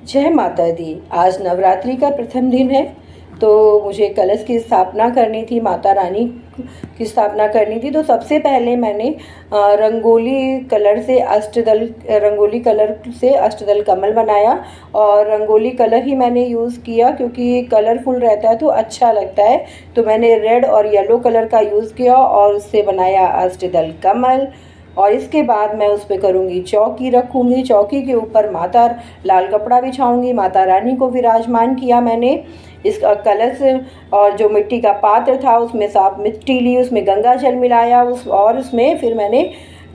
जय माता दी। आज नवरात्रि का प्रथम दिन है, तो मुझे कलश की स्थापना करनी थी, माता रानी की स्थापना करनी थी। तो सबसे पहले मैंने रंगोली कलर से अष्टदल कमल बनाया और रंगोली कलर ही मैंने यूज़ किया क्योंकि कलरफुल रहता है तो अच्छा लगता है। तो मैंने रेड और येलो कलर का यूज़ किया और उससे बनाया अष्टदल कमल। और इसके बाद मैं उस पर करूँगी चौकी रखूँगी, चौकी के ऊपर माता लाल कपड़ा बिछाऊँगी, माता रानी को विराजमान किया मैंने। इस कलश और जो मिट्टी का पात्र था उसमें साफ मिट्टी ली, उसमें गंगा जल मिलाया और उसमें फिर मैंने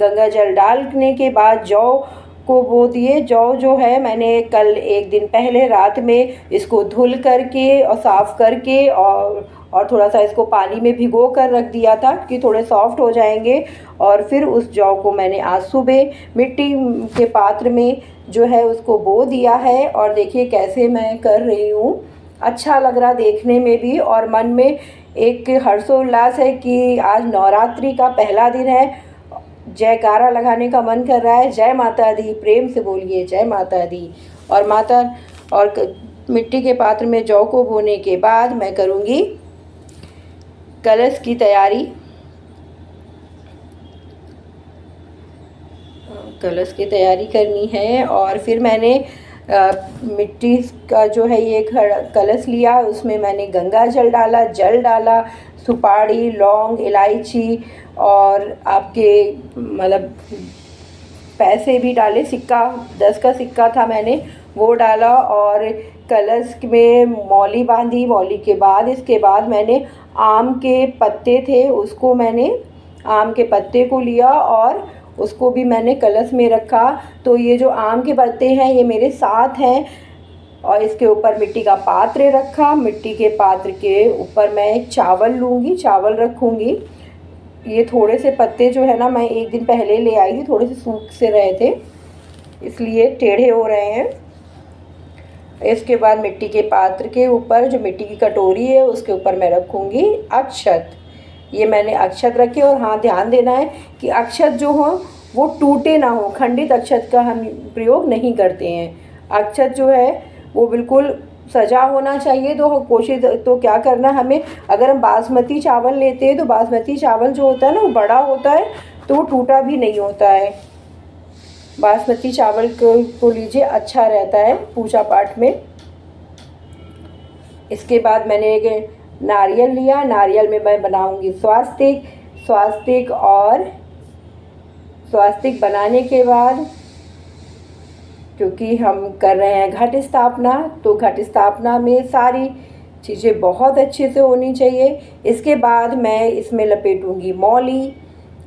गंगा जल डालने के बाद जौ को बो दिए। जौ जो है मैंने कल एक दिन पहले रात में इसको धुल करके और साफ़ करके और थोड़ा सा इसको पानी में भिगो कर रख दिया था कि थोड़े सॉफ्ट हो जाएंगे। और फिर उस जौ को मैंने आज सुबह मिट्टी के पात्र में जो है उसको बो दिया है। और देखिए कैसे मैं कर रही हूँ, अच्छा लग रहा देखने में भी और मन में एक हर्षोल्लास है कि आज नवरात्रि का पहला दिन है। जयकारा लगाने का मन कर रहा है। जय माता दी, प्रेम से बोलिए जय माता दी। और मिट्टी के पात्र में जौ को बोने के बाद मैं करूँगी कलश की तैयारी। कलश की तैयारी करनी है और फिर मैंने मिट्टी का जो है ये कलश लिया, उसमें मैंने गंगा जल डाला, सुपारी, लौंग, इलायची और आपके मतलब पैसे भी डाले, सिक्का 10 का सिक्का था मैंने वो डाला और कलश में मौली बांधी। मौली के बाद इसके बाद मैंने आम के पत्ते थे, उसको मैंने आम के पत्ते को लिया और उसको भी मैंने कलश में रखा। तो ये जो आम के पत्ते हैं ये मेरे साथ हैं और इसके ऊपर मिट्टी का पात्र रखा। मिट्टी के पात्र के ऊपर मैं चावल लूँगी, चावल रखूँगी। ये थोड़े से पत्ते जो है ना मैं एक दिन पहले ले आई थी, थोड़े से सूख से रहे थे इसलिए टेढ़े हो रहे हैं। इसके बाद मिट्टी के पात्र के ऊपर जो मिट्टी की कटोरी है उसके ऊपर मैं रखूँगी अक्षत। ये मैंने अक्षत रखे और हाँ ध्यान देना है कि अक्षत जो हो वो टूटे ना हो, खंडित अक्षत का हम प्रयोग नहीं करते हैं। अक्षत जो है वो बिल्कुल सजा होना चाहिए। तो कोशिश तो क्या करना हमें, अगर हम बासमती चावल लेते हैं तो बासमती चावल जो होता है ना वो बड़ा होता है तो वो टूटा भी नहीं होता है। बासमती चावल को लीजिए, अच्छा रहता है पूजा पाठ में। इसके बाद मैंने एक नारियल लिया, नारियल में मैं बनाऊंगी स्वास्तिक और स्वास्तिक बनाने के बाद क्योंकि हम कर रहे हैं घट स्थापना, तो घट स्थापना में सारी चीज़ें बहुत अच्छे से होनी चाहिए। इसके बाद मैं इसमें लपेटूंगी मौली।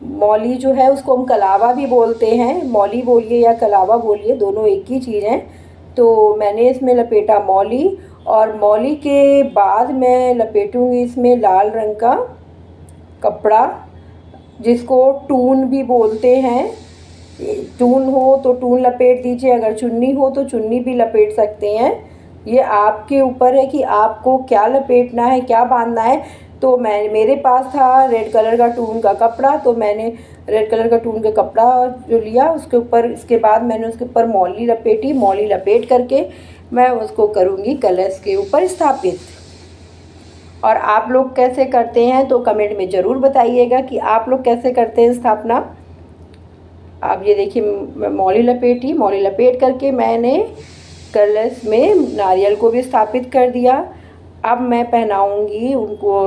मौली जो है उसको हम कलावा भी बोलते हैं, मौली बोलिए या कलावा बोलिए, दोनों एक ही चीज़ हैं। तो मैंने इसमें लपेटा मौली और मौली के बाद मैं लपेटूंगी इसमें लाल रंग का कपड़ा जिसको टून भी बोलते हैं। टून हो तो टून लपेट दीजिए, अगर चुन्नी हो तो चुन्नी भी लपेट सकते हैं। ये आपके ऊपर है कि आपको क्या लपेटना है, क्या बांधना है। तो मेरे पास था रेड कलर का टून का कपड़ा, तो मैंने रेड कलर का टून का कपड़ा जो लिया उसके ऊपर, इसके बाद मैंने उसके ऊपर मौली लपेटी। मौली लपेट करके मैं उसको करूँगी कलश के ऊपर स्थापित। और आप लोग कैसे करते हैं तो कमेंट में ज़रूर बताइएगा कि आप लोग कैसे करते हैं स्थापना। आप ये देखिए मौली लपेटी, मौली लपेट करके मैंने कलश में नारियल को भी स्थापित कर दिया। अब मैं पहनाऊंगी उनको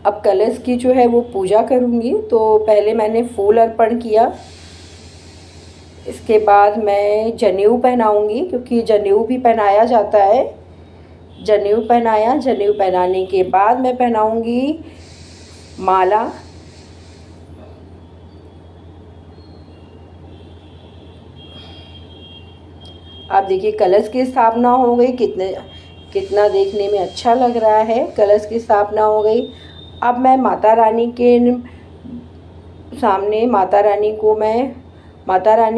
अब कलश की जो है वो पूजा करूंगी। तो पहले मैंने फूल अर्पण किया, इसके बाद मैं जनेऊ पहनाऊंगी क्योंकि जनेऊ भी पहनाया जाता है। जनेऊ पहनाया, जनेऊ पहनाने के बाद मैं पहनाऊंगी माला। आप देखिए कलश की स्थापना हो गई, कितना देखने में अच्छा लग रहा है। कलश की स्थापना हो गई। अब मैं माता रानी के सामने माता रानी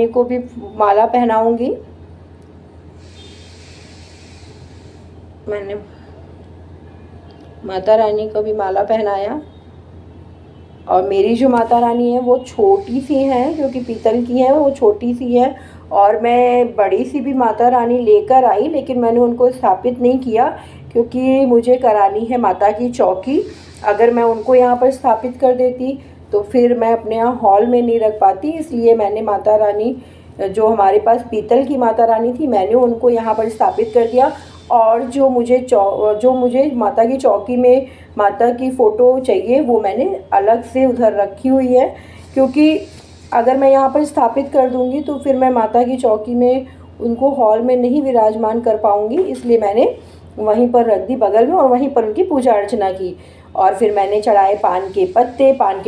को भी माला पहनाऊंगी। मैंने माता रानी को भी माला पहनाया और मेरी जो माता रानी है वो छोटी सी हैं, क्योंकि पीतल की हैं, वो छोटी सी है और मैं बड़ी सी भी माता रानी लेकर आई, लेकिन मैंने उनको स्थापित नहीं किया क्योंकि मुझे करानी है माता की चौकी। अगर मैं उनको यहाँ पर स्थापित कर देती तो फिर मैं अपने यहाँ हॉल में नहीं रख पाती, इसलिए मैंने माता रानी जो हमारे पास पीतल की माता रानी थी मैंने उनको यहाँ पर स्थापित कर दिया। और जो मुझे माता की चौकी में माता की फ़ोटो चाहिए वो मैंने अलग से उधर रखी हुई है, क्योंकि अगर मैं यहाँ पर स्थापित कर दूँगी तो फिर मैं माता की चौकी में उनको हॉल में नहीं विराजमान कर पाऊँगी, इसलिए मैंने वहीं पर रख दी बगल में और वहीं पर उनकी पूजा अर्चना की। और फिर मैंने चढ़ाए पान के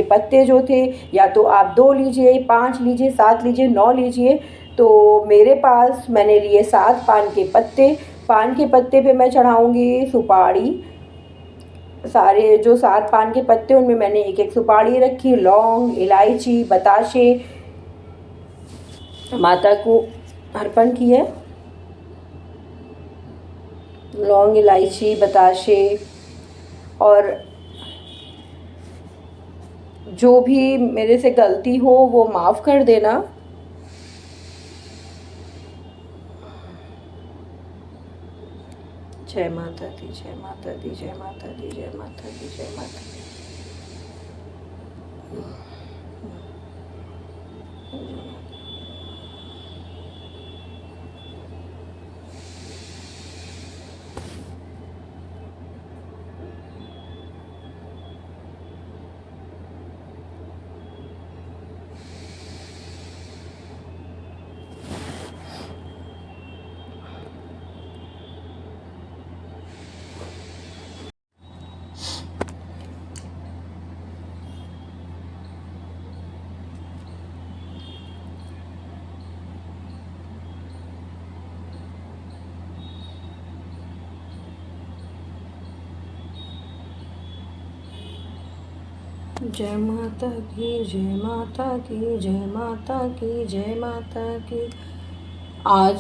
पत्ते जो थे, या तो आप 2 लीजिए, 5 लीजिए, 7 लीजिए, 9 लीजिए। तो मेरे पास मैंने लिए 7 पान के पत्ते। पान के पत्ते पे मैं चढ़ाऊँगी सुपारी। सारे जो 7 पान के पत्ते उनमें मैंने एक एक सुपारी रखी, लौंग, इलायची, बताशे माता को अर्पण किए। लौंग, इलायची, बताशे, और जो भी मेरे से गलती हो वो माफ़ कर देना। जय माता दी, जय माता दी, जय माता दी, जय माता दी, जय माता दी। जय माता की, जय माता की, जय माता की, जय माता की। आज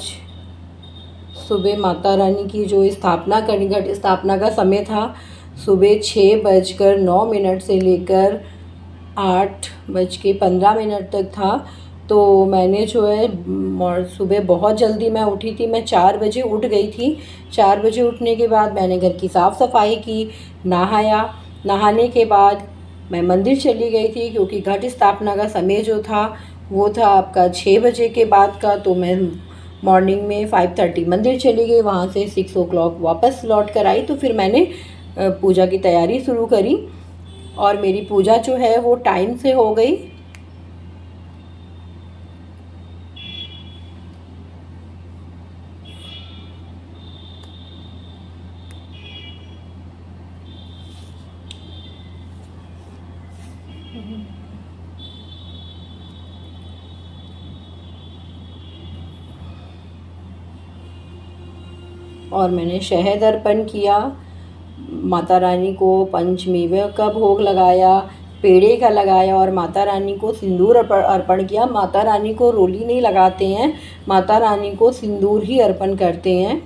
सुबह माता रानी की जो स्थापना करनी, घट स्थापना का समय था सुबह 6:09 से लेकर 8:15 तक था। तो मैंने जो है सुबह बहुत जल्दी मैं उठी थी, मैं 4 बजे उठ गई थी। 4 बजे उठने के बाद मैंने घर की साफ़ सफाई की, नहाया। नहाने के बाद मैं मंदिर चली गई थी, क्योंकि घट स्थापना का समय जो था वो था आपका 6 बजे के बाद का। तो मैं मॉर्निंग में 5:30 मंदिर चली गई, वहाँ से 6 o'clock वापस लौट कर आई। तो फिर मैंने पूजा की तैयारी शुरू करी और मेरी पूजा जो है वो टाइम से हो गई। और मैंने शहद अर्पण किया, माता रानी को पंचमेवे का भोग लगाया, पेड़े का लगाया और माता रानी को सिंदूर अर्पण किया। माता रानी को रोली नहीं लगाते हैं, माता रानी को सिंदूर ही अर्पण करते हैं।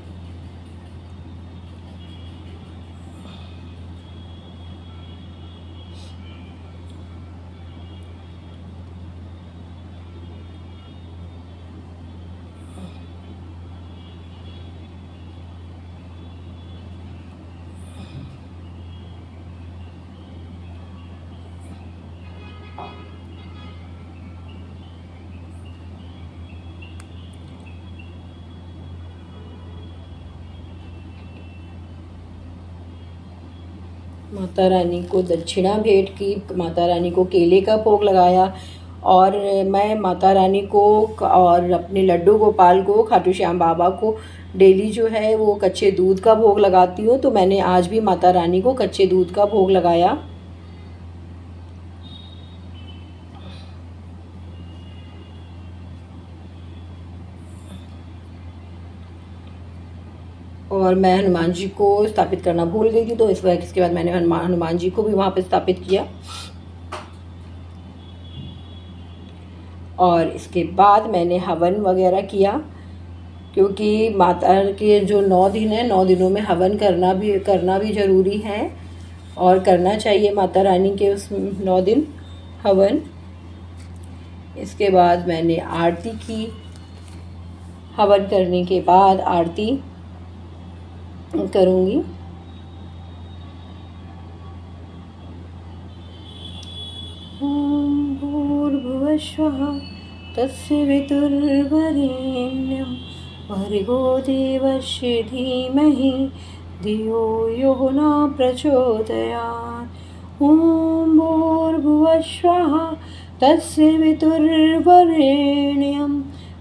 माता रानी को दक्षिणा भेंट की, माता रानी को केले का भोग लगाया। और मैं माता रानी को और अपने लड्डू गोपाल को, खाटू श्याम बाबा को डेली जो है वो कच्चे दूध का भोग लगाती हूँ। तो मैंने आज भी माता रानी को कच्चे दूध का भोग लगाया। और मैं हनुमान जी को स्थापित करना भूल गई थी, तो इस वजह इसके बाद मैंने हनुमान जी को भी वहाँ पे स्थापित किया। और इसके बाद मैंने हवन वगैरह किया, क्योंकि माता के जो 9 दिन हैं, 9 दिनों में हवन करना भी ज़रूरी है और करना चाहिए माता रानी के उस 9 दिन हवन। इसके बाद मैंने आरती की हवन करने के बाद आरती करूँगी। ओम भूर्भुवः स्वः तस्य वितुर्वरेण्यं भर्गो देवस्य धीमहि धियो यो न प्रचोदयात्। ओम भूर्भुवः स्वः तस्य वितुर्वरेण्यं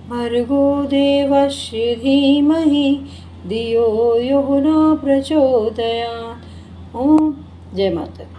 भर्गो देवस्य धीमहि धियो यो न प्रचोदयात्। ओम जय माता दी।